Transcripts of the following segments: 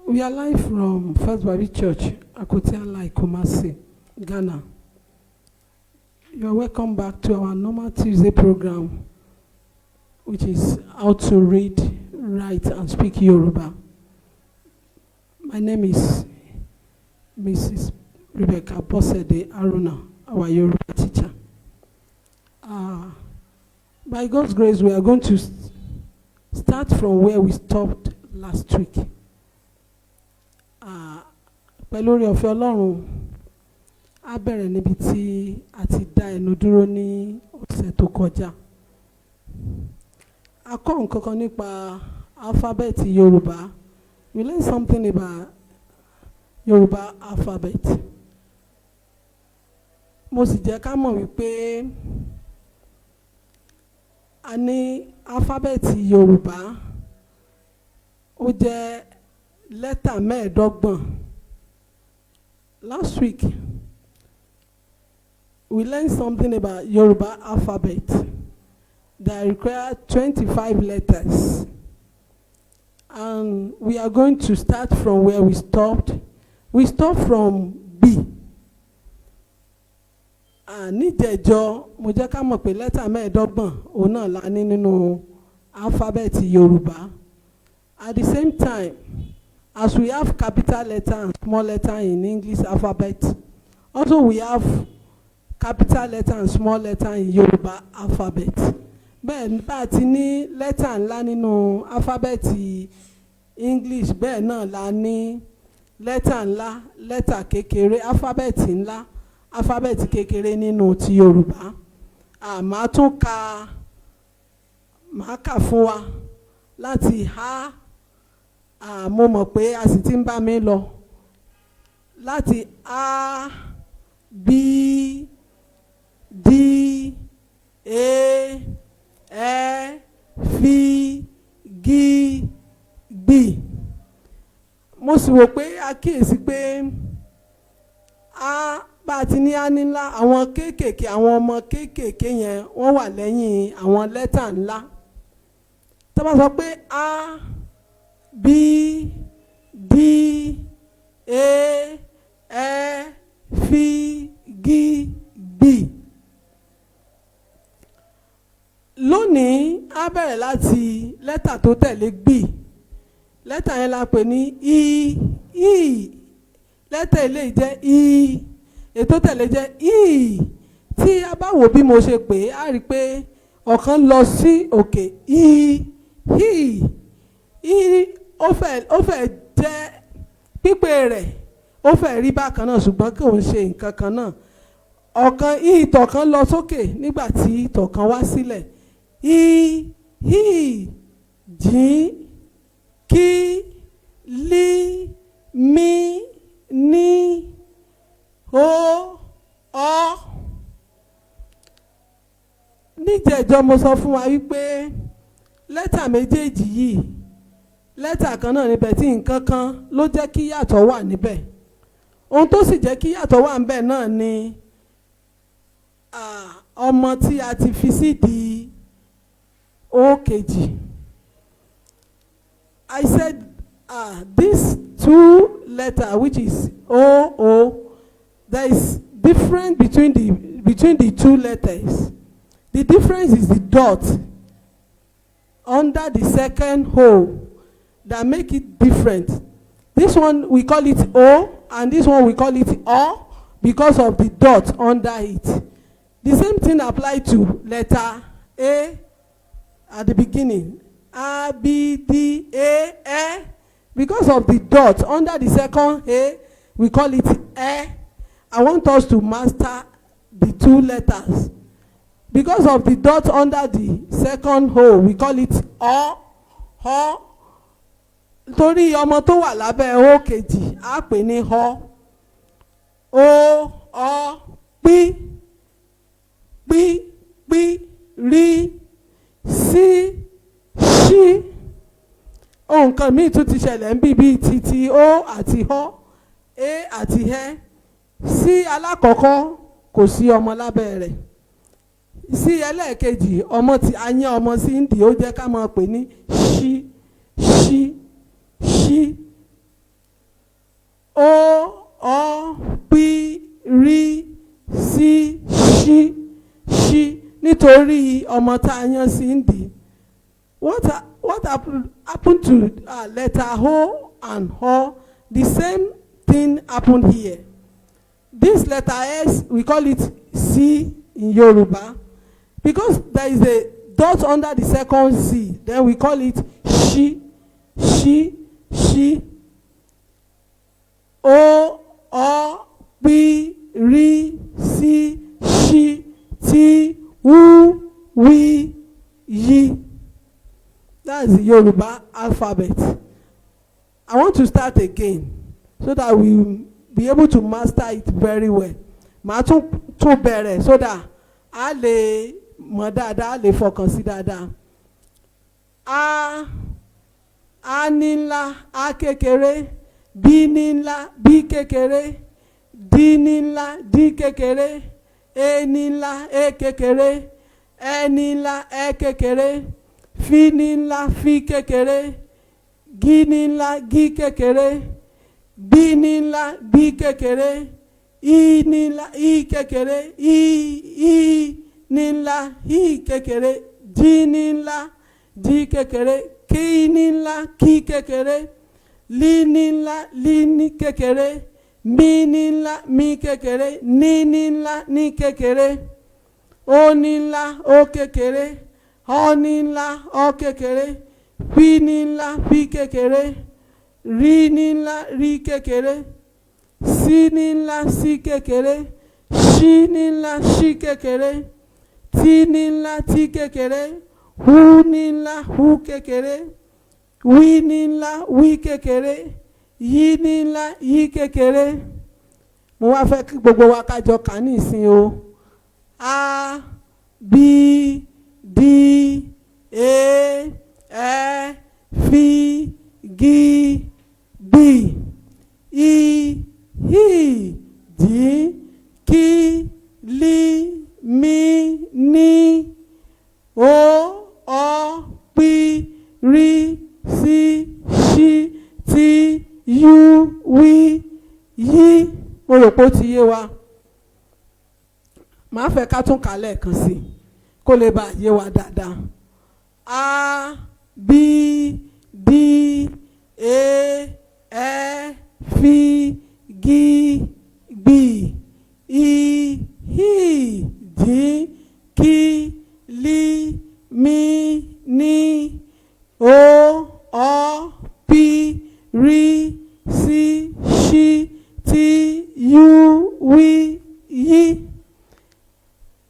We are live from First Baptist Church, Akotiala, Kumasi, Ghana. You are welcome back to our normal Tuesday program, which is how to read, write, and speak Yoruba. My name is Mrs. Rebecca Bosede Aruna, our Yoruba teacher. By God's grace, we are going to start from where we stopped last week. Pẹ̀lú oore ọ̀fẹ́ Ọlọ́run, a bẹ̀rẹ̀ níbi tí a ti dá ẹnu dúró ní ọ̀sẹ̀ tó kọjá. A kọ́ nǹkan kan nípa alphabet Yorùbá. We learned something about Yoruba alphabet. Mo sì jẹ́ ká mọ̀ wípé a ní alphabet Yorùbá ó jẹ́ lẹ́tà mẹ́ẹ̀ẹ́dọ́gbọ̀n. Last week, we learned something about Yoruba alphabet that requires 25 letters. And we are going to start from where we stopped. We stopped from B. Níjẹ̀jọ́, mo jẹ́ ká mọ̀ pé lẹ́tà mẹ́ẹ̀ẹ́dọ́gbọ̀n òun náà la ní nínú alphabet Yoruba. At the same time, as we have capital letter and small letter in English alphabet, also we have capital letter and small letter in Yoruba alphabet. Bẹ́ẹ̀ bá ti ní lẹ́tà ńlá nínú alphabet English, bẹ́ẹ̀ náà la ní lẹ́tà ńlá, lẹ́tà kékeré, alphabet ńlá, alphabet kékeré nínú ti Yoruba. Màá tún ka, màá kà fún wa láti há. Mo mọ̀ pé a sì ti ń bá mi lọ láti A, B, D, E, F, G, B. Mo sì wò pé a kíyèsí pé a bá ti ní a ńlá, àwọn kéékèèké, àwọn ọmọ kéékèèké yẹn wọ́n wà lẹ́yìn àwọn lẹ́tà ńlá. Tá bá sọ pé A, B, D, E, F, G, B. Lónìí, a bẹ̀rẹ̀ láti lẹ́tà tó tẹ̀lé B. Lẹ́tà yẹn la pè ní I. Lẹ́tà eléyìí jẹ́ I. Ètò tẹ̀lé jẹ́ I. Tí a bá wò bí mo ṣe pè é, a rí pé ọ̀kan lọ sí òkè I. Ó fẹ́ jẹ́ pípé rẹ̀, ó fẹ́ rí bákan náà ṣùgbọ́n kò ń ṣe nǹkan kan náà. Ọ̀kan ìtọ̀kan lọ sókè nígbà tí ìtọ̀kan wá sílẹ̀. I, jí, kí, lí, mí, ní, ó, ọ́. Níjẹ̀jọ́ mo sọ fún wa wípé lẹ́tà méjèèjì yìí, lẹ́tà kan náà níbẹ̀ tí nǹkan kan ló jẹ́ kí yàtọ̀ wà níbẹ̀. Ohun tó sì jẹ́ kí yàtọ̀ wà níbẹ̀ náà ni ọmọ tí a ti fi sídìí ó kejì. I said these two letters, which is O, there is difference between the two letters. The difference is the dot under the second O that make it different. This one we call it O, and this one we call it O because of the dot under it. The same thing apply to letter A at the beginning. A, B, D, A, E. Because of the dot under the second A, we call it E. I want us to master the two letters. Because of the dot under the second O, we call it O. Torí ọmọ tó wà lábẹ́ ó kejì, a pè ní họ. O, ọ, pí, rí, sí, ṣí. Ohun kan míì tún ti ṣẹlẹ̀ ń bí títí ó àti họ, é àti ẹ́. Sí alákọ̀ọ́kọ́ kò sí ọmọ lábẹ́ rẹ̀. Sí ẹlẹ́ẹ̀kejì, ọmọ tí a yán ọmọ sí ń dì, ó jẹ́ ká máa pè ní ṣí. orí ọmọ tá a yan sí ndì. What happened to letter O and O? The same thing happened here. This letter S, we call it C in Yoruba. Because there is a dot under the second C, then we call it she. O, P, R, C, she, T, U, we, yi. That is the Yoruba alphabet. I want to start again so that we will be able to master it very well. Màá tún bẹ̀rẹ̀ so that a lè mọ̀ dáadáa, a lè fọkàn sí dáadáa. A ní ńlá, A kékeré. B ní ńlá, B kékeré. D ní ńlá, D kékeré. E ní ńlá, E kékeré. E ní ńlá, E kékeré. F ní ńlá, F kékeré. G ní ńlá, G kékeré. B ní ńlá, B kékeré. I ní ńlá, I kékeré. I ní ńlá, I kékeré. D ní ńlá, D kékeré. K ní ńlá, K kékeré. L ní ńlá, L kékeré. M ní ńlá, M kékeré. N ní ńlá, N kékeré. O ní ńlá, O kékeré. O ní ńlá, O kékeré. P ní ńlá, P kékeré. R ní ńlá, R kékeré. C ní ńlá, C kékeré. Ṣ ní ńlá, Ṣ kékeré. T ní ńlá, T kékeré. U ní ńlá, U kékeré. W ní ńlá, W kékeré. Y ní ńlá, Y kékeré. Mo wá fẹ́ kí gbogbo wa ká jọ kà ní ìsìn o. A, B, D, E, F, G, B, I, H, D, K, L, M, N, O, P, R, C, Ṣ, T, U, W, Y. Mo rò pé ó ti yé wa. Màá fẹ́ ká tún kà lẹ́ẹ̀kan sí kó lè bá yé wa dáadáa. A, B, D, E, F, G, B, I, H, D, K, L, M, N, O, P, R, C, Ṣ, T, U, W, Y.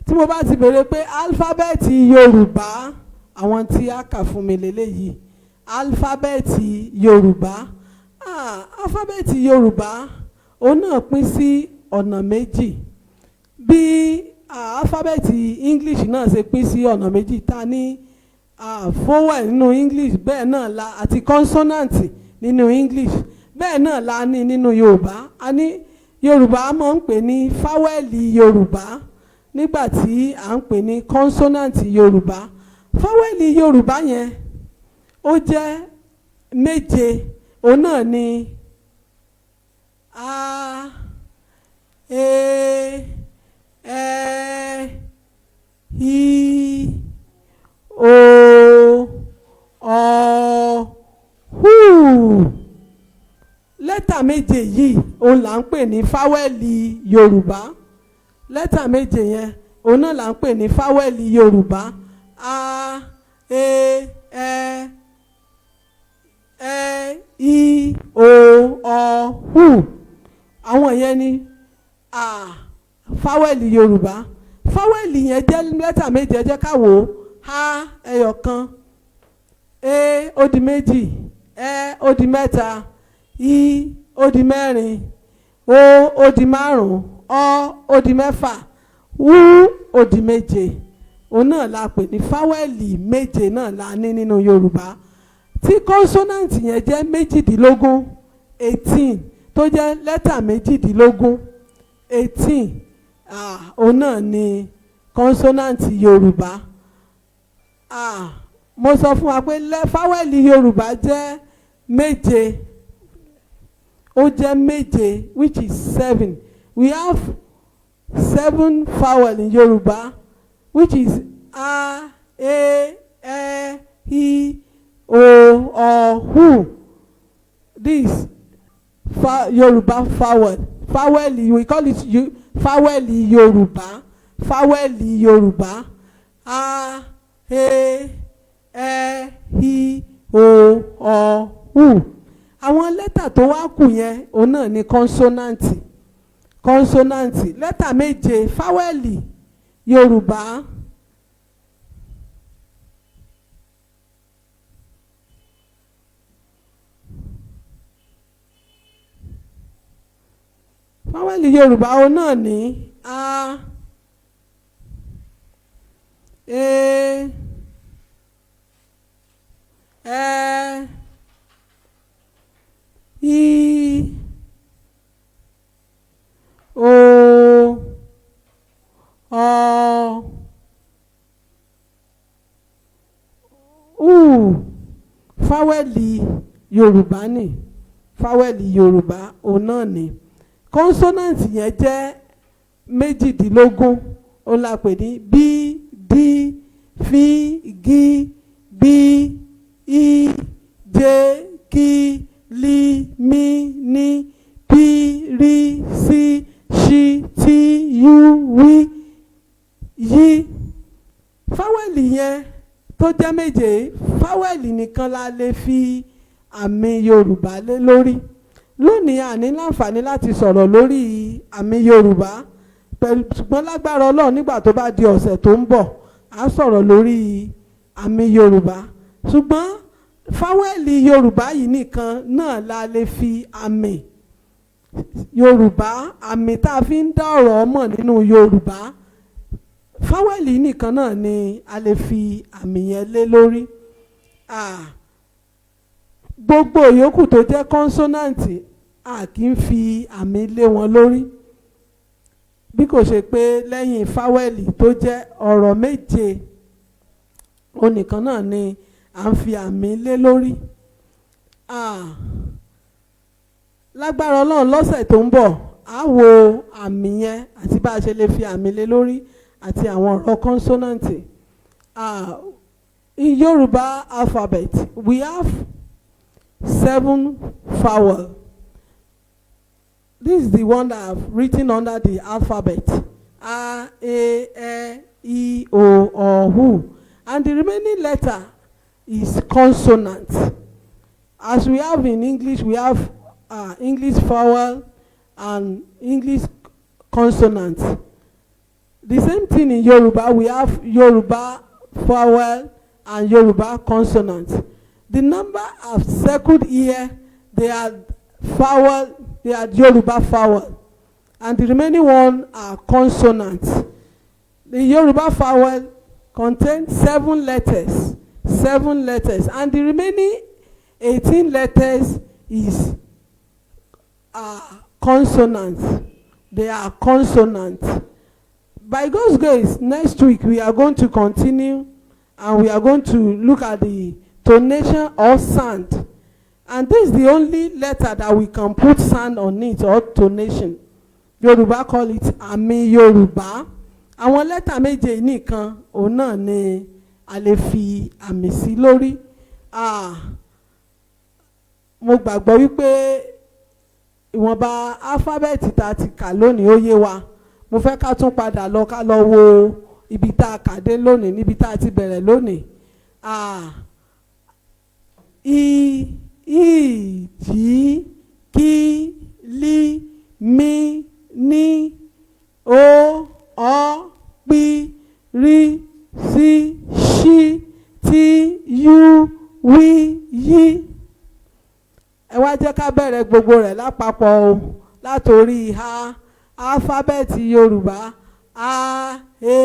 Tí mo bá ti bèrè pé álífábẹ́ẹ̀tì Yorùbá, àwọn tí a kà fún mi lélẹ́yìí, álífábẹ́ẹ̀tì Yorùbá. Álífábẹ́ẹ̀tì Yorùbá òun náà pín sí ọ̀nà méjì. Bí álífábẹ́ẹ̀tì English náà ṣe pín sí ọ̀nà méjì, ta ní vowel nínú English, bẹ́ẹ̀ náà la àti consonant nínú English, bẹ́ẹ̀ náà la ní nínú Yorùbá. A ní Yorùbá máa ń pè ní fáwẹ́lì Yorùbá, nígbà tí à ń pè ní consonant Yorùbá. Fáwẹ́lì Yorùbá yẹn ó jẹ́ méje. Òun náà ni A, E, I, O, U. Lẹ́tà méje yìí òun là ń pè ní fáwẹ́lì Yorùbá. Lẹ́tà méje yẹn òun náà là ń pè ní fáwẹ́lì Yorùbá. A, E, I, O, U. Àwọn yẹn ni fáwẹ́lì Yorùbá. Fáwẹ́lì yẹn jẹ́ lẹ́tà méje, jẹ́ ká wò ó. A ẹyọ̀kan, E ó di méjì, E ó di mẹ́ta, I ó di mẹ́rin, O ó di márùn-ún, O ó di mẹ́fà, U ó di méje. Òun náà la pè ní fáwẹ́lì méje náà la ní nínú Yorùbá. Tí consonant yẹn jẹ́ méjìdínlógún, 18, tó jẹ́ lẹ́tà méjìdínlógún, 18, òun náà ni consonant Yorùbá. Mo sọ fún wa pé fáwẹ́lì Yorùbá jẹ́ méje. Ó jẹ́ méje, which is 7. We have 7 vowel in Yoruba, which is a, e, I, o, u. This Yoruba vowel. Vowel, we call it vowel Yoruba. Vowel Yoruba. A, e, I, o, u. Àwọn lẹ́tà tó wá kù yẹn òun náà ni kọ́nsọ́nàǹtì. Kọ́nsọ́nàǹtì lẹ́tà méje fáwẹ́lì Yorùbá. Fáwẹ́lì Yorùbá òun náà ni a, e, I, o, u. Fáwẹ́lì Yorùbá ni. Fáwẹ́lì Yorùbá òun náà ni. Kọ́nsọ́nàǹtì yẹn jẹ́ méjìdínlógún. Ó la pè ní b, d, f, g, b, i, j, k, l, m, n, p, r, s, sh, t, u, w, y. Fáwẹ́lì yẹn tó jẹ́ méje, fáwẹ́lì nìkan la lè fi àmì Yorùbá lé lórí. Lónìí a ní láǹfààní láti sọ̀rọ̀ lórí àmì Yorùbá, ṣùgbọ́n lágbára Ọlọ́run nígbà tó bá di ọ̀sẹ̀ tó ń bọ̀ a sọ̀rọ̀ lórí àmì Yorùbá. Ṣùgbọ́n fáwẹ́lì Yorùbá yìí nìkan náà la lè fi àmì Yorùbá, àmì tá a fi ń dá ọ̀rọ̀ mọ̀ nínú Yorùbá, fáwẹ́lì nìkan náà ni a lè fi àmì yẹn lé lórí. Gbogbo ìyókù tó jẹ́ kọ́nsọ́nàǹtì a kì í fi àmì lé wọn lórí, bí kò ṣe pé lẹ́yìn fáwẹ́lì tó jẹ́ ọ̀rọ̀ méje onìkan náà ni à ń fi àmì lé lórí. Lágbára Ọlọ́run lọ́sẹ̀ tó ń bọ̀ á wo àmì yẹn àti bá a ṣe lè fi àmì lé lórí àti àwọn ọ̀rọ̀ kọ́nsọ́nàǹtì. In Yoruba alphabet we have 7 vowels. This is the one that I've written under the alphabet. A, E, I, O, U. And the remaining letter is consonant. As we have in English, we have English vowel and English consonant. The same thing in Yoruba, we have Yoruba vowel and Yoruba consonant. The number I've circled here, they are vowel, they are Yoruba vowel, and the remaining one are consonants. The Yoruba vowel contains 7 letters, and the remaining 18 letters is consonants. They are consonants. By God's grace, next week we are going to continue and we are going to look at the tonation or sound. And this is the only letter that we can put sound on it, or tonation. Yoruba call it àmì Yoruba. Àwọn lẹ́tà méje nìkan òun náà ni a lè fi àmì sí lórí. Mo gbàgbọ́ wípé ìwọ̀nba alphabet tá a ti kà lónìí ó yé wa. Mo fẹ́ ká tún padà lọ ká lọ wo ibi tá a kà dé lónìí, níbi tá a ti bẹ̀rẹ̀ lónìí. I, J, K, L, M, N, O, P, R, S, Sh, T, U, W, Y. Ẹ wá jẹ́ ká bẹ̀rẹ̀ gbogbo rẹ̀ lápapọ̀ o, látòrí ha alifábẹ́ẹ̀tì Yorùbá A, E,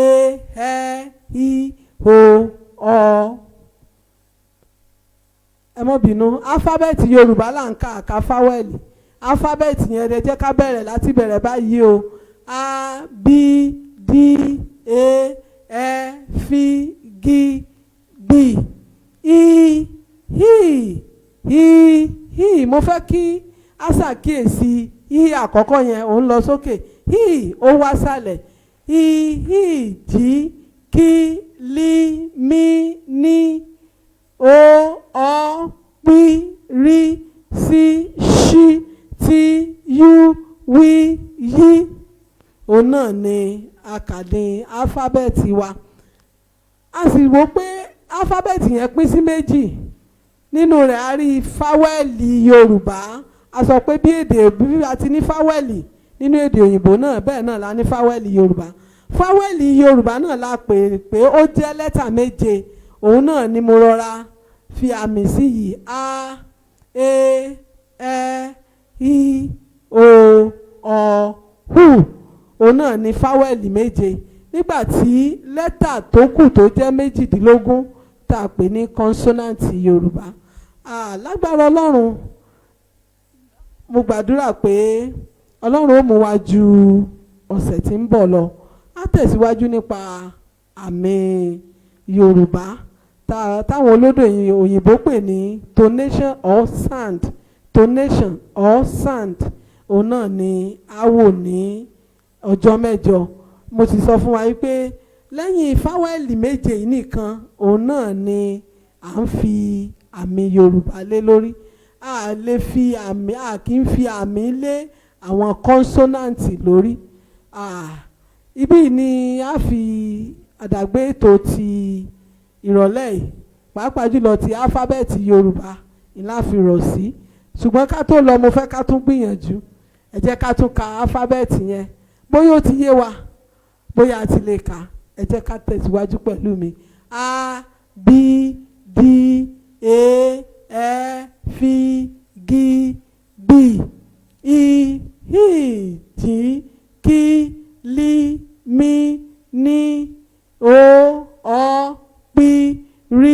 I, O, ẹ mọ́ bínú, alifábẹ́ẹ̀tì Yorùbá là ń kà ká fáwẹ́lì. Alifábẹ́ẹ̀tì yẹn ẹ jẹ́ ká bẹ̀rẹ̀ láti bẹ̀rẹ̀ báyìí o. A, B, D, E, F, G, B, I, I. Mo fẹ́ kí a ṣàkíyèsí I àkọ́kọ́ yẹn òun lọ sókè, I ó wá sálẹ̀, I, J, K, li mi ní o ọ pi rí sí ṣí tí yú wí yí. Òun náà ni àkàdé alifábẹ́ẹ̀tì wa. A sì wò pé alifábẹ́ẹ̀tì yẹn pín sí méjì. Nínú rẹ̀ a rí fáwẹ́lì Yorùbá. A sọ pé bí èdè bí a ti ní fáwẹ́lì nínú èdè òyìnbó náà bẹ́ẹ̀ náà la ní fáwẹ́lì Yorùbá. Fáwẹ́lì Yorùbá náà la pè pé ó jẹ́ lẹ́tà méje. Òun náà ni mo rọra fi àmì sí yìí: a, e, ẹ, i, o, ọ, ù. Òun náà ni fáwẹ́lì méje. Nígbà tí lẹ́tà tó kù tó jẹ́ méjìdínlógún tá a pè ní kọ́nsọ́nàǹtì Yorùbá. Lágbára Ọlọ́run mo gbàdúrà pé Ọlọ́run ó mú wa ju ọ̀sẹ̀ tí ń bọ̀ lọ. Á tẹ̀síwájú nípa àmì Yorùbá táwọn olódò òyìnbó pè ní tonation or sound. Tonation or sound. Òun náà ni a wò ní ọjọ́ mẹ́jọ. Mo sì sọ fún wa wípé lẹ́yìn fáwẹ́lì méje yìí nìkan òun náà ni à ń fi àmì Yorùbá lé lórí. A lè fi àmì, a kì í fi àmì lé àwọn kọ́nsọ́nàǹtì lórí. Ibí ni a fi àdàgbé ètò ti ìrọ̀lẹ́ yìí pàápàá jùlọ ti alifábẹ́ẹ̀tì Yorùbá ìlà fi rọ̀ sí. Ṣùgbọ́n ká tó lọ mo fẹ́ ká tún gbìyànjú. Ẹ jẹ́ ká tún ka alifábẹ́ẹ̀tì yẹn. Bóyá ó ti yé wa, bóyá a ti lè kà. Ẹ jẹ́ ká tẹ̀síwájú pẹ̀lú mi. A, B, D, E, F, G, B, I, H, J, K, L, M, N, O, ọ, P, R,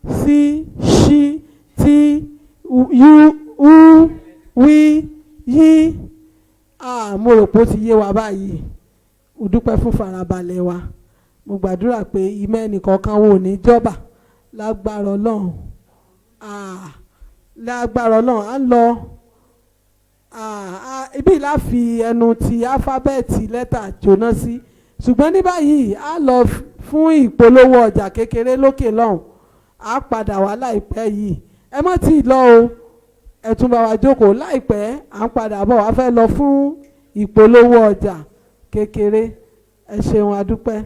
S, Ṣ, T, U, U, W, Y. Mo rò pé ó ti yé wa báyìí. Mo dúpẹ́ fún farabalẹ̀ wa. Mo gbàdúrà pé ìmọ̀ ẹnìkọ̀ọ̀kan wo ní jọba lágbára Ọlọ́run. Lágbára Ọlọ́run á lọ. Ibi la fi ẹnu ti alifábẹ́ẹ̀tì lẹ́tà jóná sí. Ṣùgbọ́n ní báyìí á lọ fún ìpolówó ọjà kékeré lókè lọ́hùn. Á padà wá láìpẹ́ yìí. Ẹ má tí ì lọ o. Ẹ tún bá wa jókòó láìpẹ́. À ń padà bọ̀ wá fẹ́ lọ fún ìpolówó ọjà kékeré. Ẹ ṣeun, a dúpẹ́.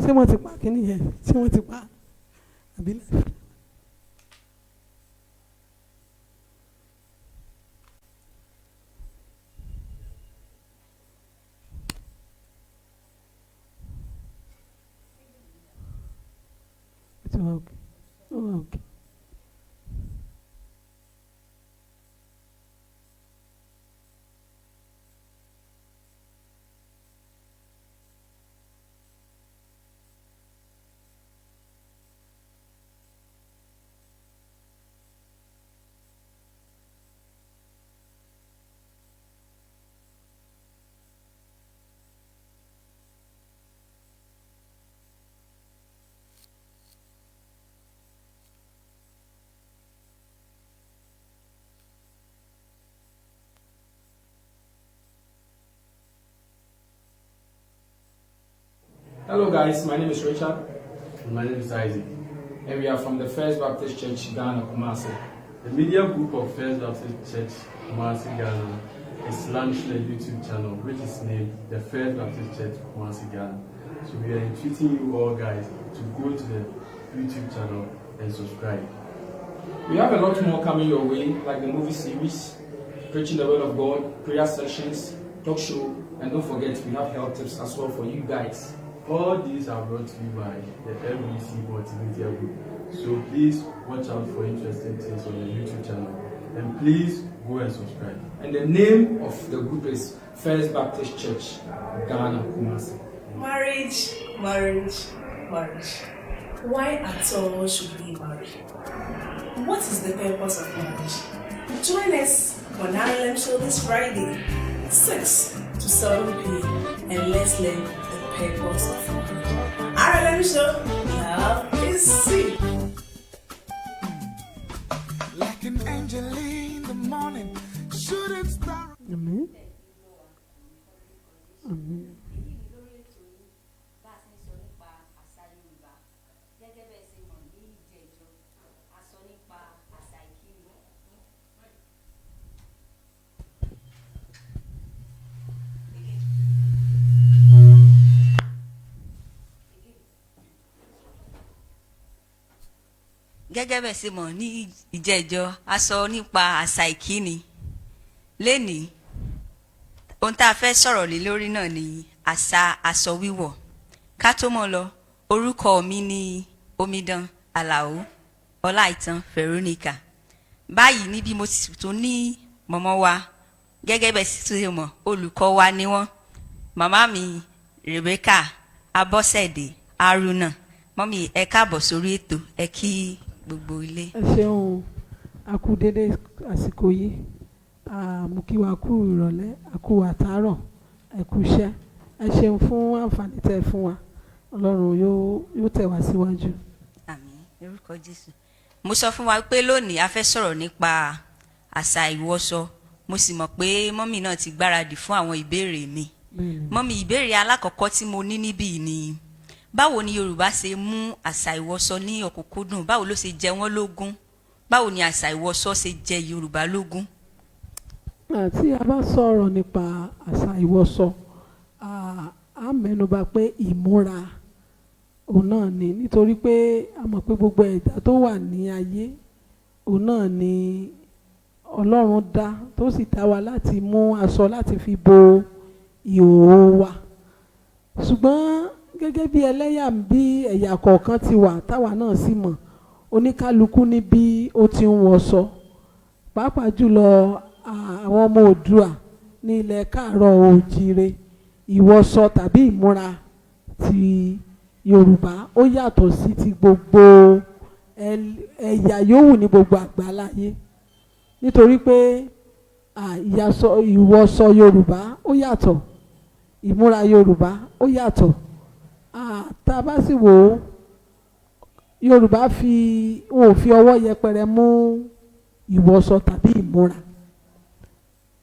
Ṣé wọ́n ti pa kíní yẹn? Ṣé wọ́n ti pa àbílẹ̀? Okay. Hello guys, my name is Richard. And my name is Isaac. And we are from the First Baptist Church, Ghana, Kumasi. The media group of First Baptist Church, Kumasi, Ghana is launching a YouTube channel which is named the First Baptist Church, Kumasi, Ghana. So we are entreating you all guys to go to the YouTube channel and subscribe. We have a lot more coming your way, like the movie series, preaching the word of God, prayer sessions, talk show, and don't forget we have health tips as well for you guys. All these are brought to you by the LBC Multimedia Group. So please watch out for interesting things on the YouTube channel. And please go and subscribe. And the name of the group is First Baptist Church, Ghana, Kumasi. Marriage, marriage, marriage. Why at all should we marry? What is the purpose of marriage? Join us on RLM Show this Friday, 6 to 7 p.m. and let's learn the purpose of marriage. RLM Show, love is sweet. Like an angel in the morning, shooting star. Amen. Amen. Gẹ́gẹ́ bẹ́ẹ̀ ṣe mọ̀ ní ìjẹ́jọ́ a sọ nípa àṣà ìkíni lénìí ohun tá a fẹ́ sọ̀rọ̀ lé lórí náà ni àṣà aṣọ wíwọ̀. Ká tó mọ̀ lọ, orúkọ mi ni Omidan Alao Ọláìtàn Veronica. Báyìí níbi mo sì tún ní mọ̀mọ́ wa gẹ́gẹ́ bẹ́ẹ̀ sì tún mọ̀ olùkọ́ wa ni wọ́n. Màmá mi Rebecca Abọ́sẹ̀dé Haruna. Mọ́mí ẹ káàbọ̀ sórí ètò ẹ kí gbogbo ilé. Ẹ ṣeun, a kú dédé àsìkò yìí, mo kí wa kú ìrọ̀lẹ́, a kú àtàárọ̀, ẹ kú iṣẹ́. Ẹ ṣeun fún àǹfààní tẹ́ fún wa, Ọlọ́run yóò tẹ̀ wá síwájú. Àmín, lórúkọ Jésù. Mo sọ fún wa pé lónìí a fẹ́ sọ̀rọ̀ nípa àṣà ìwọṣọ. Mo sì mọ̀ pé mọ́mí náà ti gbáradì fún àwọn ìbéèrè mi. Mọ́mí, ìbéèrè alákọ̀ọ́kọ́ tí mo ní níbí ni báwo ni Yorùbá ṣe mú àṣà ìwọṣọ ní ọ̀kúnkúndùn? Báwo ló ṣe jẹ wọ́n lógún? Báwo ni àṣà ìwọṣọ ṣe jẹ Yorùbá lógún? Tí a bá sọ̀rọ̀ nípa àṣà ìwọṣọ, a mẹ́nuba pé ìmúra òun náà ni, nítorí pé a mọ̀ pé gbogbo ẹ̀dá tó wà ní ayé òun náà ni Ọlọ́run dá, tó sì dá wa láti mú aṣọ láti fi bo ìhòòhò wa. Ṣùgbọ́n gẹ́gẹ́ bí bí ẹ̀yà kọ̀ọ̀kan ti wà táwa náà sì mọ̀, oníkálukú ní bí ó ti ń wọṣọ. Pàápàá jùlọ àwọn ọmọ Oòduà ní ilẹ̀ Káàárọ̀ Oòjíire, ìwọṣọ tàbí ìmúra ti Yorùbá ó yàtọ̀ sí ti gbogbo ẹ̀yà yòówù ní gbogbo àgbáláyé, nítorí pé ìwọṣọ Yorùbá ó yàtọ̀, ìmúra Yorùbá ó yàtọ̀. Tá a bá sì wò ó, Yorùbá wọn ò fi ọwọ́ yẹpẹrẹ mú ìwọṣọ tàbí ìmúra,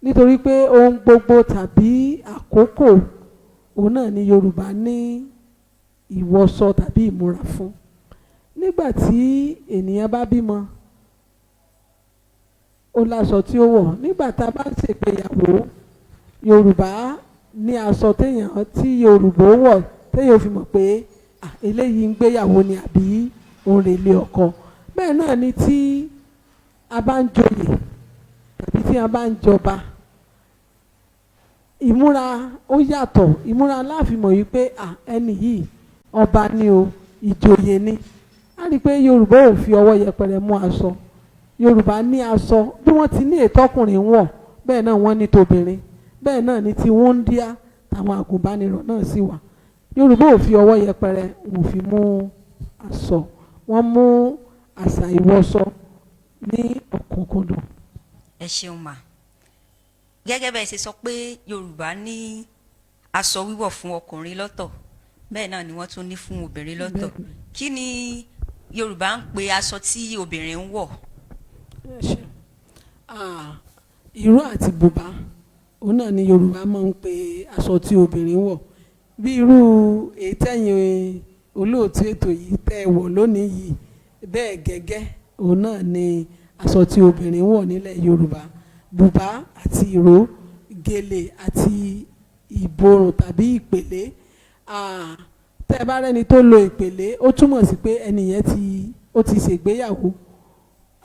nítorí pé ohun gbogbo tàbí àkókò òun náà ni Yorùbá ní ìwọṣọ tàbí ìmúra fún. Nígbà tí ènìyàn bá bímọ, ó láṣọ tí ó wọ̀. Nígbà tá a bá ṣègbéyàwó, Yorùbá ní aṣọ tí Yorùbá wọ̀ téèyàn fi mọ̀ pé eléyìí ń gbéyàwó ni àbí òun rèlé ọkọ. Bẹ́ẹ̀ náà ni tí a bá ń joyè tàbí tí a bá ń jọba, ìmúra ó yàtọ̀. Ìmúra láàfin mọ̀ wípé ẹni yìí ọba ni o, ìjòyè ni. A rí i pé Yorùbá ò fi ọwọ́ yẹpẹrẹ mú aṣọ. Yorùbá ní aṣọ bí wọ́n ti ní ètọ́kùnrin wọ̀, bẹ́ẹ̀ náà wọ́n ní tobìnrin, bẹ́ẹ̀ náà ni ti wúńdíá táwọn àgùnbánirọ̀ náà sì wà. Yorùbá ò fi ọwọ́ yẹpẹrẹ wọ́n fi mú aṣọ, wọ́n mú àṣà ìwọṣọ ní ọ̀kúnkúndùn. Ẹ ṣeun mà. Gẹ́gẹ́ bẹ́ẹ̀ ṣe sọ pé Yorùbá ní aṣọ wíwọ̀ fún ọkùnrin lọ́tọ̀, bẹ́ẹ̀ náà ni wọ́n tún ní fún obìnrin lọ́tọ̀. Kí ni Yorùbá ń pe aṣọ tí obìnrin ń wọ̀? Ìró àti bùbá òun náà ni Yorùbá máa ń pe aṣọ tí obìnrin wọ̀. Bí irú èyí tẹ̀yìn olóòtú ètò yìí tẹ́ wọ̀ lónìí yìí, bẹ́ẹ̀ gẹ́gẹ́ òun náà ni aṣọ tí obìnrin wọ̀ nílẹ̀ Yorùbá. Bùbá àti ìró, gèlè àti ìborùn tàbí ìpèlé. Tẹ́ bá rẹ́ni tó lo ìpèlé, ó túmọ̀ sí pé ẹnìyẹn ti ṣègbéyàwó,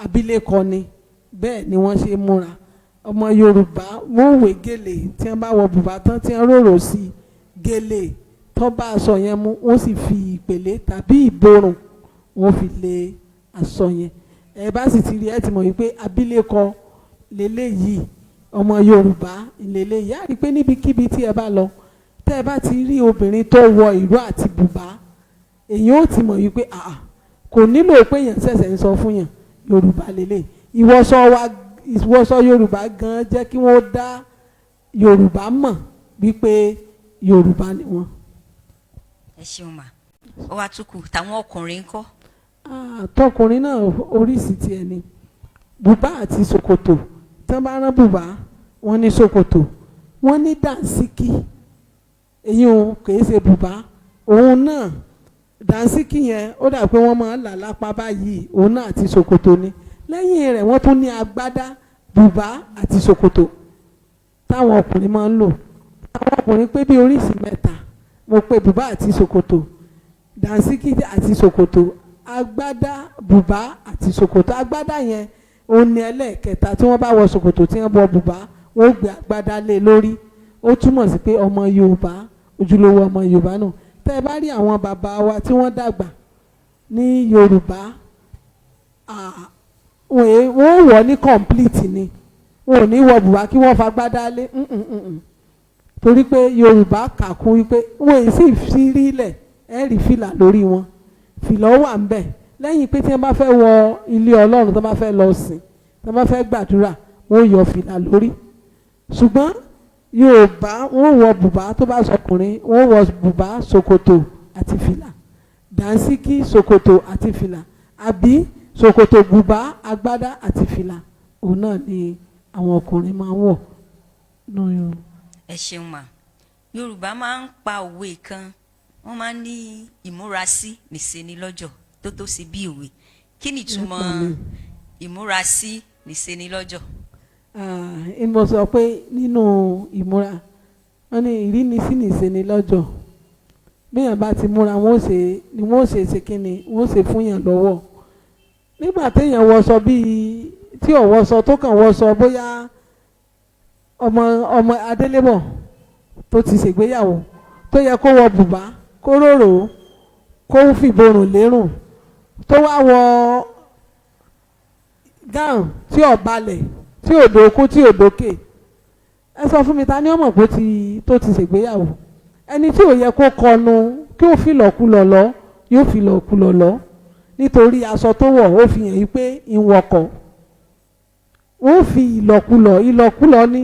abilékọ ni. Bẹ́ẹ̀ ni wọ́n ṣe múra. Ọmọ Yorùbá wọ́n wé gèlè, tí wọ́n bá wọ bùbá tán tí wọ́n rorò sí gèlè tó bá aṣọ yẹn mú, wọ́n sì fi ìpèlé tàbí ìborùn wọ́n fi lé aṣọ yẹn. Ẹ bá sì ti rí, ẹ ti mọ̀ wípé abilékọ lélẹ́yìí ọmọ Yorùbá lélẹ́yìí á rí i pé níbikíbi tí ẹ bá lọ tẹ́ ẹ bá ti rí obìnrin tó wọ ìró àti bùbá èyàn ó ti mọ̀ wípé kò nílò pé èèyàn ṣẹ̀ṣẹ̀ ń sọ fún yàn Yorùbá lélẹ̀ ìwọṣọ Yorùbá gan jẹ́ kí wọ́n dá Yorùbá mọ̀ wípé Yorùbá ni wọ́n. ẹ ṣeun mà ó wá tún kù táwọn ọkùnrin ń kọ́. tọkùnrin náà oríṣìí tiẹ̀ ni bùbá àti ṣòkòtò tí wọ́n bá rán bùbá wọ́n ní ṣòkòtò wọ́n ní dànsíkì èyí ò kì í ṣe bùbá òun náà dànsíkì yẹn ó dà pé wọ́n máa ń là lápá báyìí òun náà àti ṣòkòtò ni lẹ́yìn rẹ̀ wọ́n tún ní agbádá bùbá àti ṣòkòtò táwọn ọkùnrin máa ń lò àwọn ọkùnrin pé bí oríṣìí mẹ́ta mo pe bùbá àti ṣòkòtò dànsíkì àti ṣòkòtò agbádá bùbá àti ṣòkòtò agbádá yẹn òun ni ẹlẹ́ẹ̀kẹta tí wọ́n bá wọ ṣòkòtò tí wọ́n bọ bùbá wọ́n ó gbé agbádá lé lórí ó túmọ̀ sí pé ọmọ Yorùbá ojúlówó ọmọ Yorùbá náà tẹ́ ẹ bá rí àwọn bàbá wa tí wọ́n dàgbà ní Yorùbá wọ́n wọ̀ ní complete ni wọn ò ní wọ bùbá kí wọ́n fagbádá lé torí pé Yorùbá kà kún wípé wọ́n èyí sì fi rí ilẹ̀ ẹ rí fìlà lórí wọn fìlà ó wà ń bẹ̀ lẹ́yìn pé tí wọ́n bá fẹ́ wọ ilé Ọlọ́run tí wọ́n bá fẹ́ lọ sìn tí wọ́n bá fẹ́ gbàdúrà wọ́n yọ fìlà lórí ṣùgbọ́n Yorùbá wọ́n wọ bùbá tó bá sọkùnrin wọ́n wọ bùbá ṣòkòtò àti fìlà dànsíkì ṣòkòtò àti fìlà àbí ṣòkòtò bùbá agbádá àti fìlà òun náà ni àwọn ọkùnrin máa ń wọ̀ nínú. ẹ ṣeun mà Yorùbá máa ń pa òwe kan wọ́n máa ń ní ìmúrasí nìṣeni lọ́jọ́ tó tó sí bí òwe kí ni ìtumọ̀ ìmúrasí nìṣeni lọ́jọ́. mo sọ pé nínú ìmúra wọ́n ní ìrínisí nìṣeni lọ́jọ́ bíyàn bá ti múra wọ́n ó ṣe kíni wọ́n ó ṣe fún yàn lọ́wọ́ nígbà téèyàn wọṣọ bíi tí ò wọṣọ tó kàn wọṣọ bóyá ọmọ adélébọ̀ tó ti ṣègbéyàwó tó yẹ kó wọ bùbá kó rorò kó fìborùn lérùn tó wá wọ gáùn tí ò balẹ̀ tí ò dókú tí ò dókè ẹ sọ fún mi ta ni ọmọ pé tó ti ṣègbéyàwó ẹni tí ò yẹ kó kọnu kí ó fi lọ̀kulọ̀ lọ yóò fi lọ̀kulọ̀ lọ nítorí aṣọ tó wọ̀ ó fi hàn yí pé ìwọ̀kọ̀ wọ́n fi ìlọ̀kulọ̀ ní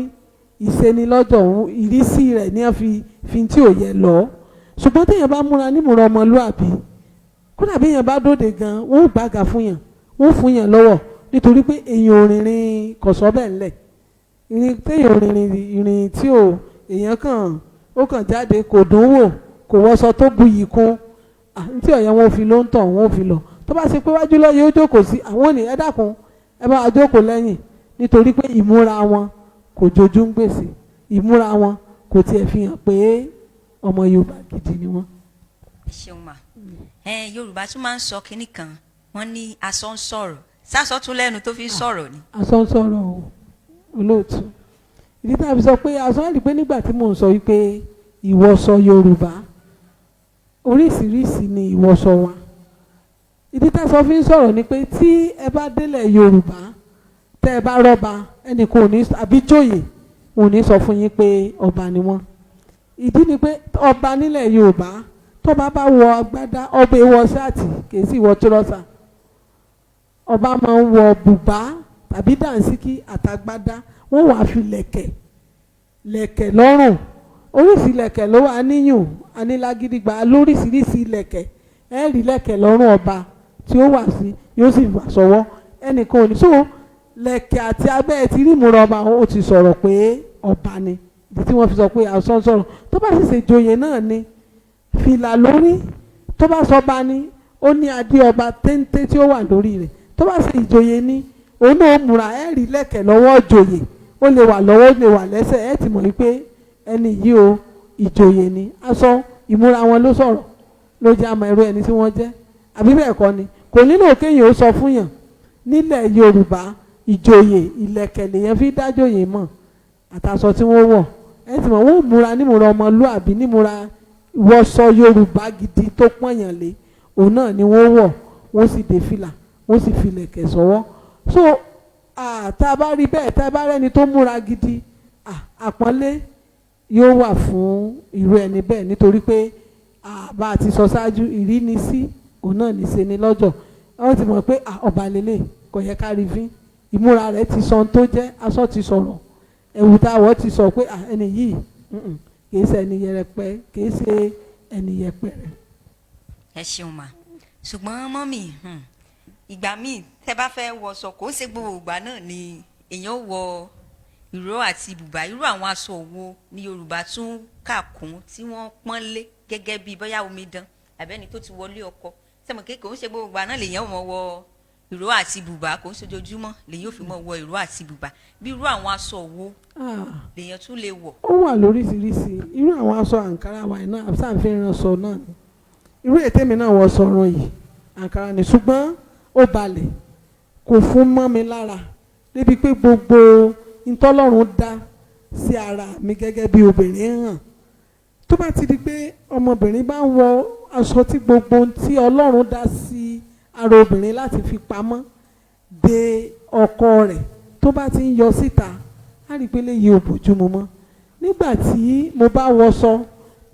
ìṣenilọ́jọ̀ ìrísí rẹ̀ ní wọ́n fi tí ò yẹ lọ ṣùgbọ́n téèyàn bá múra nímúra ọmọlúàbí kódà bí èèyàn bá dóde gan wọ́n ò gbága fún yàn wọ́n fún yàn lọ́wọ́ nítorí pé èèyàn ò rìnrìn kọ̀sọ́ bẹ́ẹ̀ ńlẹ̀ téèyàn ò rìnrìn ìrìn tí èèyàn kàn jáde kò dùn wò kò wọṣọ tó buyì kún tí ọ̀yẹ́ wọn fi ló ń tàn wọn fi lọ tó bá ṣe pé wájú lọ yóò jókòó sí àwọn òní ẹ dákun ẹ bá wa jókòó lẹ́yìn nítorí pé ìmúra wọn kò jojú ń gbèsè ìmúra wọn kò tiẹ̀ fi hàn pé ọmọ Yorùbá gidi ni wọ́n. ẹ ṣeun mà Yorùbá tún máa ń sọ kinní kan wọ́n ní aṣọ ń sọ̀rọ̀ sásọ tún lẹ́nu tó fi ń sọ̀rọ̀ ni. aṣọ ń sọ̀rọ̀ olóòtú ìdí tá a fi sọ pé aṣọ ẹ̀ rí pé nígbà tí mò ń sọ wípé ìwọṣọ Yorùbá oríṣiríṣi ni ìwọṣọ wa ìdí tá a sọ fi ń sọ̀rọ̀ ni pé tí ẹ bá délẹ̀ Yorùbá tẹ́ ẹ bá rọ́ba ẹnì kan ò ní àbí jòyè ò ní sọ fún yín pé ọba ni wọ́n ìdí ni pé ọba nílẹ̀ Yorùbá tọ́ba bá wọ agbádá ọba ìwọ ṣáàtì kì í sì wọ tírọ́sà ọba máa ń wọ bùbá tàbí dànsíkì àtàgbádá wọ́n wàá fi lẹ̀kẹ̀ lọ́rùn oríṣi lẹ̀kẹ̀ ló wà níyùn anílágídígba lóríṣiríṣi lẹ̀kẹ̀ ẹ rí lẹ̀kẹ̀ lọ́rùn ọba tí ó wà sí yóò sì wà sọ́wọ́ ẹnìkan ò ní so lẹ̀kẹ̀ àti abẹ́ ẹ ti rí ìmúra ọba ó ti sọ̀rọ̀ pé ọba ni ìdí tí wọ́n fi sọ pé aṣọ ń sọ̀rọ̀ tó bá sì ṣe joyè náà ni fìlà lórí tó bá sọ bá ní ó ní adé ọba téńté tí ó wà lórí rẹ̀ tó bá ṣe ìjòyè ní òun náà múra ẹ rí lẹ̀kẹ̀ lọ́wọ́ ìjòyè ó lè wà lọ́wọ́ ó lè wà lẹ́sẹ̀ ẹ ti mọ̀ wípé ẹni yìí o ìjòyè ni aṣọ ìmúra wọn ló sọ̀rọ̀ ló jẹ́ àmọ́ ẹrú ẹni tí wọ́n jẹ́ àbí bẹ́ẹ̀ kọ́ ni kò nílò kéèyàn ó sọ fún yàn nílẹ̀ Yorùbá ìjòyè ìlẹ̀kẹ̀ lèyàn fi dájòyè mọ̀ àtàṣọ tí wọ́n wọ̀ ẹ ti mọ̀ wọ́n múra nímúra ọmọlúàbí nímúra wọṣọ Yorùbá gidi tó pọ̀nyàn lé òun náà ni wọ́n wọ̀ wọ́n sì dé fìlà wọ́n sì fi lẹ̀kẹ̀ sọ́wọ́ so tá a bá rí bẹ́ẹ̀ tá a bá rẹ́ni tó múra gidi àpọ́nlé yóò wà fún irú ẹni bẹ́ẹ̀ nítorí pé bá a ti sọ ṣáájú ìrínisí òun náà ní ṣe ni lọ́jọ́ wọ́n ti mọ̀ pé ọba lélẹ̀ kò yẹ ká rí fín ìmúra rẹ̀ ti sọ ohun tó jẹ́ aṣọ ti sọ̀rọ̀ ẹ̀wù táwọ̀ ti sọ pé ẹni yìí kìí ṣe ẹni yẹrẹpẹ kìí ṣe ẹni yẹpẹrẹ. ẹ ṣeun ma ṣùgbọ́n mọ́mì ìgbà míì tẹ́ bá fẹ́ wọṣọ kò ń ṣe gbogbo ìgbà náà ni èèyàn wọ ìró àti bùbá irú àwọn aṣọ wo ni Yorùbá tún kà kún tí wọ́n pọ́n lé gẹ́gẹ́ bí bóyá omidan àbẹ́ni tó ti wọlé ọkọ sẹ́mo kéèké kò ń ṣe gbogbo ìgbà náà lèèyàn mọ̀ wọ ìró àti bùbá kò ń ṣojoojúmọ́ lèèyàn ò fi mọ̀ wọ ìró àti bùbá bí irú àwọn aṣọ wo lèèyàn tún lè wọ̀. ó wà lóríṣiríṣi irú àwọn aṣọ àǹkárá wa náà àbísàǹfẹ́ ìránṣọ náà ni irú ètè mi náà wọ sọ̀rọ̀ yìí àǹkárá ni ṣùgbọ́n ó balẹ̀ kò fún mọ́ mi lára débi pé gbogbo ìtọ́lọ́run dá sí ara mi gẹ́gẹ́ bí obìnrin hàn tó bá ti di pé ọmọbìnrin bá ń wọ aṣọ tí gbogbo ohun tí Ọlọ́run dá sí ara obìnrin láti fi pamọ́ de ọkọ rẹ̀ tó bá ti ń yọ síta á rí i pé léyìí ò bójúmu mọ́ nígbà tí mo bá wọṣọ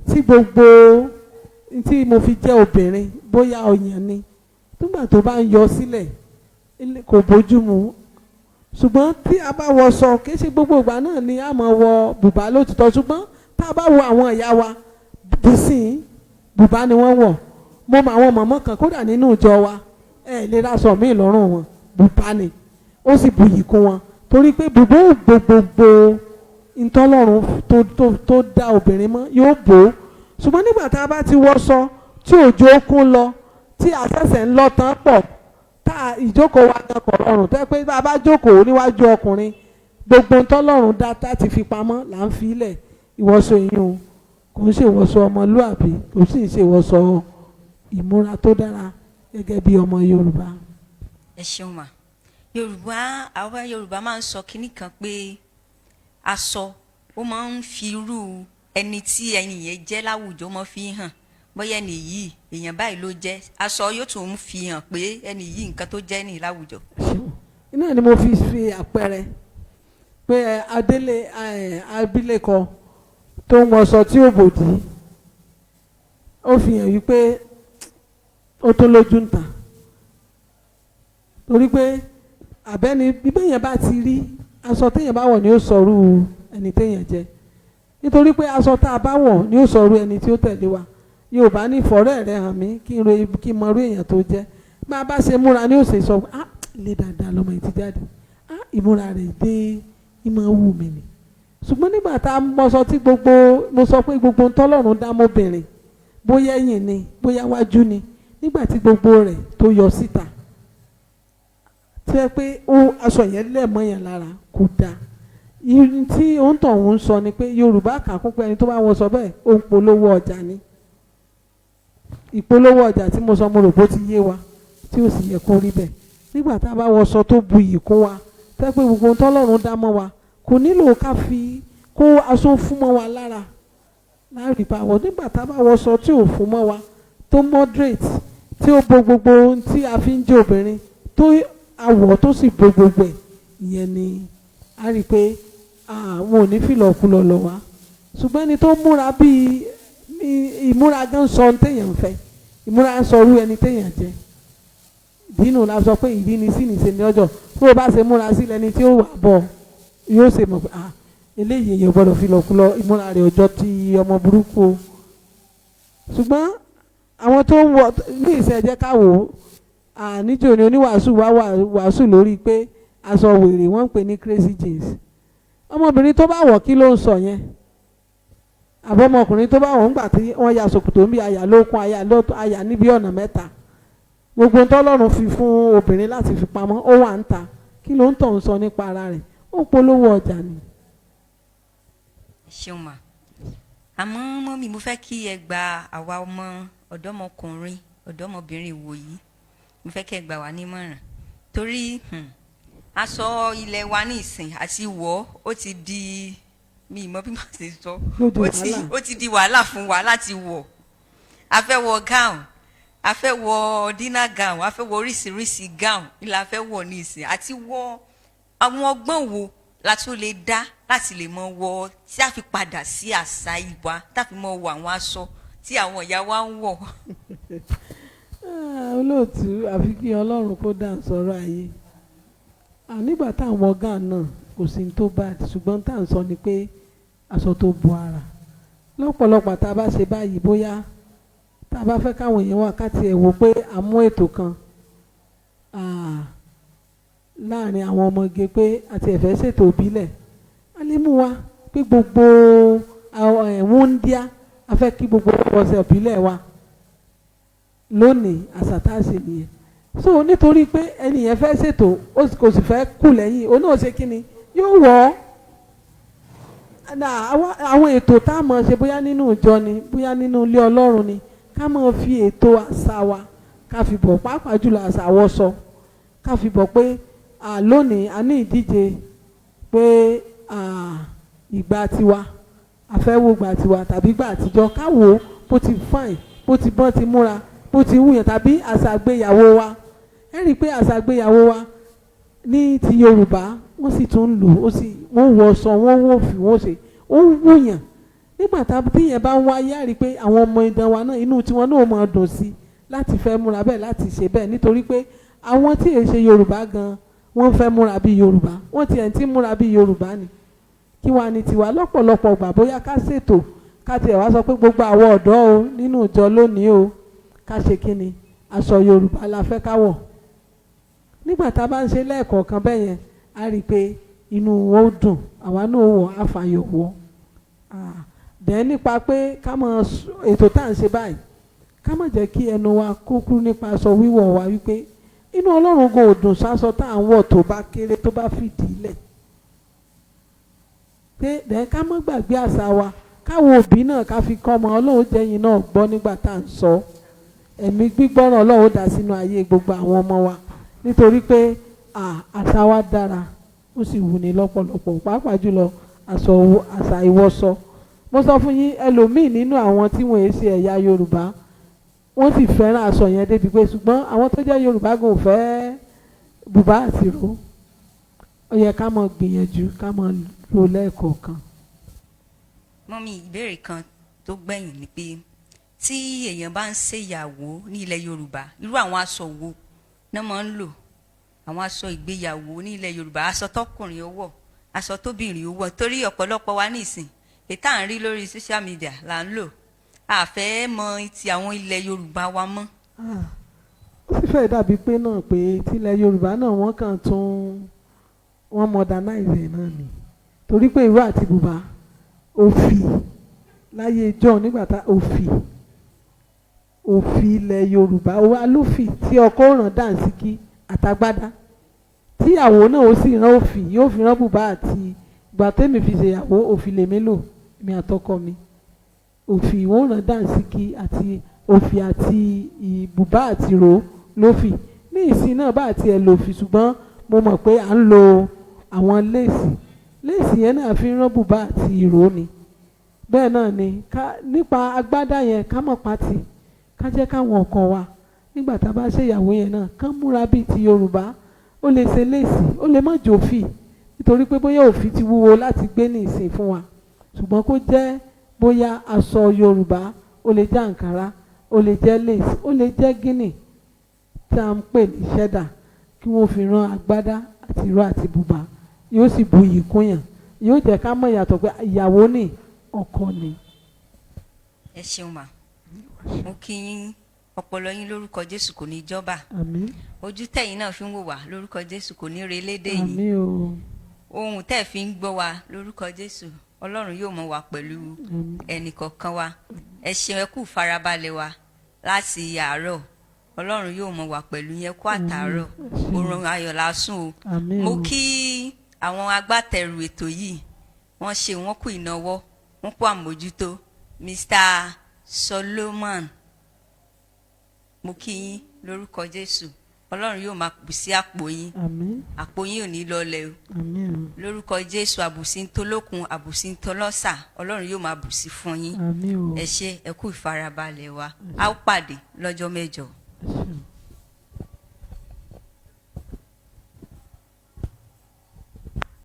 tí gbogbo tí mo fi jẹ́ obìnrin bóyá ọyàn ni nígbà tó bá ń yọ sílẹ̀ kò bójúmu ṣùgbọ́n tí a bá wọṣọ kì í ṣe gbogbo ìgbà náà ni a máa wọ bùbá lótìtọ́ ṣùgbọ́n tá a bá wo àwọn ìyá wa dìsín bùbá ni wọ́n wọ̀ mo mọ àwọn mọ̀mọ́ kan kódà nínú ìjọ wa lè raṣọ míì lọ́rùn wọn bùbá ni ó sì buyì kún wọn torí pé bùbá ò gbogbo ìtọ́lọ́run tó dá obìnrin mọ́ yóò bò ó ṣùgbọ́n nígbà tá a bá ti wọṣọ tí òjò kún lọ tí àṣẹ̀ṣẹ̀ ń lọ tán pọ̀ tá ìjókòó wa gan kọ̀ lọ́rùn tó yẹ pé bá a bá jókòó níwájú ọkùnrin gbogbo ìtọ́lọ́run dá tá ti fi pamọ́ là ń fi ilẹ̀ ìwọṣọ ìyún kò ń ṣe ìwọṣọ ọmọlúàbí kò sì ń ṣe ìwọṣọ ìmúra tó dára gẹ́gẹ́ bí ọmọ Yorùbá. ẹ ṣeun ma àwa Yorùbá máa ń sọ kinní kan pé aṣọ ó máa ń fi irú ẹni tí ẹni yẹn jẹ́ láwùjọ máa fi hàn bóyá ẹni yìí èèyàn báyìí ló jẹ́ aṣọ yóò tún fi hàn pé ẹni yìí nǹkan tó jẹ́ ní láwùjọ. iná ni mo fi àpẹẹrẹ pé abilékọ tó ń wọṣọ tí ò bòdì ó fi hàn wípé ó tó lójú ń tà torí pé àbẹ́ni bíbẹ́yẹn bá ti rí aṣọ téèyàn bá wọ̀ ni ó sọ̀rọ̀ ẹni téèyàn jẹ́ nítorí pé aṣọ tá a bá wọ̀ ni ó sọ̀rọ̀ ẹni tí ó tẹ̀lé wa Yorùbá ní ìfọ̀rẹ́ rẹ̀ hàn mí kí n mọ irú èèyàn tó jẹ́ bá a bá ṣe múra ni ó ṣe sọ ilé dáadáa lọmọ yìí ti jáde ìmúra rẹ̀ dé ìmọ̀ wù mí ni ṣùgbọ́n nígbà tá a mọ sọ tí mo sọ pé gbogbo ntọ́lọ́run dá mọ́bìnrin bóyá ẹ̀yìn ni bóyá wájú ni nígbà tí gbogbo rẹ̀ tó yọ síta tí ẹ pé aṣọ yẹn lẹ́ẹ̀mọ́ yẹn lára kò dáa tí òun tàn ń sọ ni pé Yorùbá kà kún pé ẹni tó bá wọ sọ bẹ́ẹ̀ ó ń polówó ọjà ni ìpolówó ọjà tí mo sọ mo rò bó ti yé wa tí ó sì yẹ kó rí bẹ́ẹ̀ nígbà tá a bá wọṣọ tó buyì kún wa tẹ́ pé gbogbo ohun tọ́lọ́run dá mọ́ wa kò nílò ká fi kó aṣọ fún mọ́ wa lára láàrin pàwọ́ nígbà tá a bá wọṣọ tí ò fún mọ́ wa tó moderate tí ó bo gbogbo ohun tí a fi ń jẹ́ obìnrin tó àwọ̀ tó sì bo gbogbo ẹ̀ ìyẹn ni a rí i pé àwọn ò ní fìlọ̀kulọ̀ lọ wá ṣùgbọ́n ẹni tó múra bíi ìmúra gan sọ ohun téèyàn fẹ́ ìmúra ń sọ orú ẹni téèyàn jẹ́ ìdínú la sọ pé ìrínisí nìṣe ní ọjọ́ tó o bá ṣe múra sí lẹni tí ó wà bọ̀ yóò ṣe mọ̀ pé eléyìí èèyàn gbọ́dọ̀ fìlọ̀kulọ̀ ìmúra rẹ̀ ọjọ́ ti ọmọ burúkú o ṣùgbọ́n àwọn tó ń wọ ní ìṣẹ̀jẹ̀ káwò níjó ni oníwàásù wá wàásù lórí pé aṣọ wèrè wọ́n ń pè ní crazy jeans ọmọbìnrin tó bá wọ̀ kí ló ń sọ yẹn àbọ̀mọkùnrin tó bá wọ̀ ńgbà tí wọ́n ya ṣòkòtò ń bí aya lókun aya níbi ọ̀nà mẹ́ta gbogbo tọ́lọ́run fi fún obìnrin láti fi pamọ́ ó wà ń ta kí ló ń tọ̀ ń sọ nípa ara rẹ̀ ó polówó ọjà ni. ṣeun ma àmọ́ mọ́mí mo fẹ́ kí ẹ gba àwa ọmọ ọ̀dọ́mọbìnrin wòyí mo fẹ́ kí ẹ gbà wá nímọ̀ràn torí aṣọ ilẹ̀ wa ní ìsìn àti wọ̀ ó ti di mi ìmọ̀ bí màá ṣe sọ ó ti di wàhálà fún wa láti wọ̀ a fẹ́ wọ gown a fẹ́ wọ dinner gown a fẹ́ wọ oríṣiríṣi gown ilà a fẹ́ wọ̀ ní ìsìn àti wọ àwọn ọgbọ́n wo la tún lè dá láti lè mọ wọ tí a fi padà sí àṣà ìwà tá a fi mọ wọ àwọn aṣọ tí àwọn ìyá wa ń wọ̀. Olóòtú àfi kí Ọlọ́run kó dá sọ̀rọ̀ ayé. Nígbà táwọn ọ̀gá náà kò sí tó bá ṣùgbọ́n tá à ń sọ ni pé aṣọ tó bo ara lọ́pọ̀lọpọ̀ tá a bá ṣe báyìí bóyá tá a bá fẹ́ káwọn èèyàn wà ká tiẹ̀ wò pé a mú ètò kan láàrin àwọn ọmọge pé àti ẹ̀fẹ́ ṣètò ìbílẹ̀ a lè mú wa pé gbogbo wúndíá a fẹ́ kí gbogbo ọ̀sẹ̀ ìbílẹ̀ wa lónìí àṣà tá a ṣe nìyẹn. So nítorí pé ẹni yẹn fẹ́ ṣètò kò sì fẹ́ kù lẹ́yìn òun náà ṣe kí ni yóò wọ̀ ọ́. Àwọn ètò tá a mọ̀ ṣe bóyá nínú ìjọ ni bóyá nínú ilé Ọlọ́run ni ká mọ̀ fi ètò àṣà wa ká fi bọ̀ pàápàá jùlọ àṣà àwọ̀sọ ká fi bọ̀ pé lónìí a ní ìdíje pé ìgbà tiwa àfẹ́wò ìgbà tiwa tàbí ìgbà àtijọ́ ká wò ó bó ti fine bó ti bọ́n ti múra bó ti wúyàn tàbí àṣà àgbéyàwó wa ẹ rí i pé àṣà àgbéyàwó wa ní ti Yorùbá wọ́n sì tún lò ó sì wọ́n wọ ọsọ wọ́n wò fi wọ́n ṣe ó wúyàn nígbà tí yẹn bá ń wáyé á rí i pé àwọn ọmọ ìdán wa náà inú tiwọn náà máa dùn sí láti fẹ́ múra bẹ́ẹ̀ láti ṣe bẹ́ẹ̀ nítorí pé àwọn tí èé ṣe Yorùbá gan wọ́n fẹ́ múra bí Yorùbá wọ́n tiẹ̀ ti múra bí Yorùbá ni kí wàá ní tiwa lọ́pọ̀lọpọ̀ gbà bóyá ká ṣètò ká tiẹ̀ wá sọ pé gbogbo àwọn ọ̀dọ́ o nínú ìjọ lónìí o ká ṣe kí ni aṣọ Yorùbá la fẹ́ ká wọ̀ nígbà tá a bá ń ṣe lẹ́ẹ̀kọ̀ọ̀kan bẹ́ẹ̀ yẹn a rí i pé inú wọn ó dùn àwa náà wọ̀ àfàyọ̀ wọ̀ dẹ̀ nípa pé ká mọ ètò tá à ń ṣe báyìí ká má jẹ́ kí ẹnu wa kó kúrú nípa aṣọ wíwọ̀ wa wípé inú Ọlọ́run gan ò dùn sáṣọ tá à ń wọ̀ tó bá kéré tó bá fìdí lẹ̀ pé dẹ̀ ká má gbàgbé àṣà wa káwọn òbí náà ká fi kọ́ ọmọ Ọlọ́run jẹ́yìn náà gbọ́ nígbà tá à ń sọ ẹ̀mí gbígbọ́ràn Ọlọ́run dá sínú ayé gbogbo àwọn ọmọ wa nítorí pé àṣà wa dára ó sì wù ní lọ́pọ̀lọpọ̀ pàápàá jùlọ àṣà ìwọṣọ mo sọ fún yín ẹlòmíì nínú àwọn tí wọ́n ṣe ẹ̀yà Yorùbá wọ́n sì fẹ́ràn aṣọ yẹn débi pé ṣùgbọ́n àwọn tó jẹ́ Yorùbá gan ò fẹ́ bùbá àti ìró ó yẹ ká mọ̀ gbìyànjú ká mọ̀ lò lẹ́ẹ̀kọ̀ọ̀kan. Mọ́mí ìbéèrè kan tó gbẹ̀yìn ni pé tí èèyàn bá ń ṣèyàwó ní ilẹ̀ Yorùbá irú àwọn aṣọ wo náà máa ń lò àwọn aṣọ ìgbéyàwó ní ilẹ̀ Yorùbá aṣọ tọkùnrin ó wọ̀ aṣọ tóbìnrin ó wọ̀ torí ọ̀pọ̀lọpọ̀ wa nísìn ètò à ń rí lórí social media là ń lò àfẹ́ mọ ti àwọn ilẹ̀ Yorùbá wa mọ́. ó sì fẹ́ dàbí pé náà pé tilẹ̀ Yorùbá náà wọ́n kàn tún wọ́n modernize náà ni torí pé ìró àti bùbá òfì láyé ìjọ nígbà tá òfì ilẹ̀ Yorùbá wa lófì tí ọkọ ràn dànsíkí àtàgbádá tíyàwó náà ó sì rán òfì yóò fi rán bùbá àti ìgbà tẹ́mi fi ṣèyàwó òfì lèmi lò mi àtọkọ mi òfì ìwọ̀n ràn dànsíkí àti òfì àti bùbá àti ìró lófì ní ìsìn náà bá àti ẹ̀ lòfì ṣùgbọ́n mo mọ̀ pé à ń lo àwọn léèsì yẹn náà fi rán bùbá àti ìró ni bẹ́ẹ̀ náà ni nípa agbádá yẹn ká mọ̀ pátì ká jẹ́ káwọn ọkọ wa nígbà tá a bá ṣèyàwó yẹn náà kán múra bíi ti Yorùbá ó lè ṣe léèsì ó lè má jòfì nítorí pé bóyá òfì ti wúwo láti gbé ní ìsìn fún wa ṣùgbọ́n kó jẹ́ bóyá aṣọ Yorùbá ó lè jẹ́ àǹkárá ó lè jẹ́ léèsì ó lè jẹ́ gíní tí a ń pè ní ṣẹ́dà kí wọ́n fi rán agbádá àti ìró àti bùbá yóò sì bu iyì kúnyàn yóò jẹ́ ká mọ̀ ìyàtọ̀ pé ìyàwó ni ọkọ ni. ẹ ṣeun mà mo kí yín ọpọlọ yín lórúkọ Jésù kò ní jọba àmín ojú tẹ̀yin náà fi ń wò wá lórúkọ Jésù kò ní relédè yìí àmín o ohun tẹ́ fi ń gbọ́ wa lórúkọ Jésù Ọlọ́run yóò mọ̀ wá pẹ̀lú ẹnìkọ̀ọ̀kan wa ẹ ṣeun ẹ kú farabalẹ̀ wa láti àárọ̀ Ọlọ́run yóò mọ̀ wá pẹ̀lú yẹn kú àtàárọ̀ oorun ayọ̀ lásùn o mo kí àwọn agbátẹrù ètò yìí wọ́n ṣe wọ́n kú ìnáwó wọ́n kú àmójútó Mr. Solomon mo kí yín lórúkọ Jésù Ọlọ́run yóò máa bù sí àpò yín àpò yín ò ní lọlẹ̀ o lórúkọ Jésù àbùsí ń tolókun àbùsí ń tọlọ́sà Ọlọ́run yóò máa bù sí fún yín ẹ ṣé ẹ kú ìfarabalẹ̀ wa a ó pàdé lọ́jọ́ mẹ́jọ.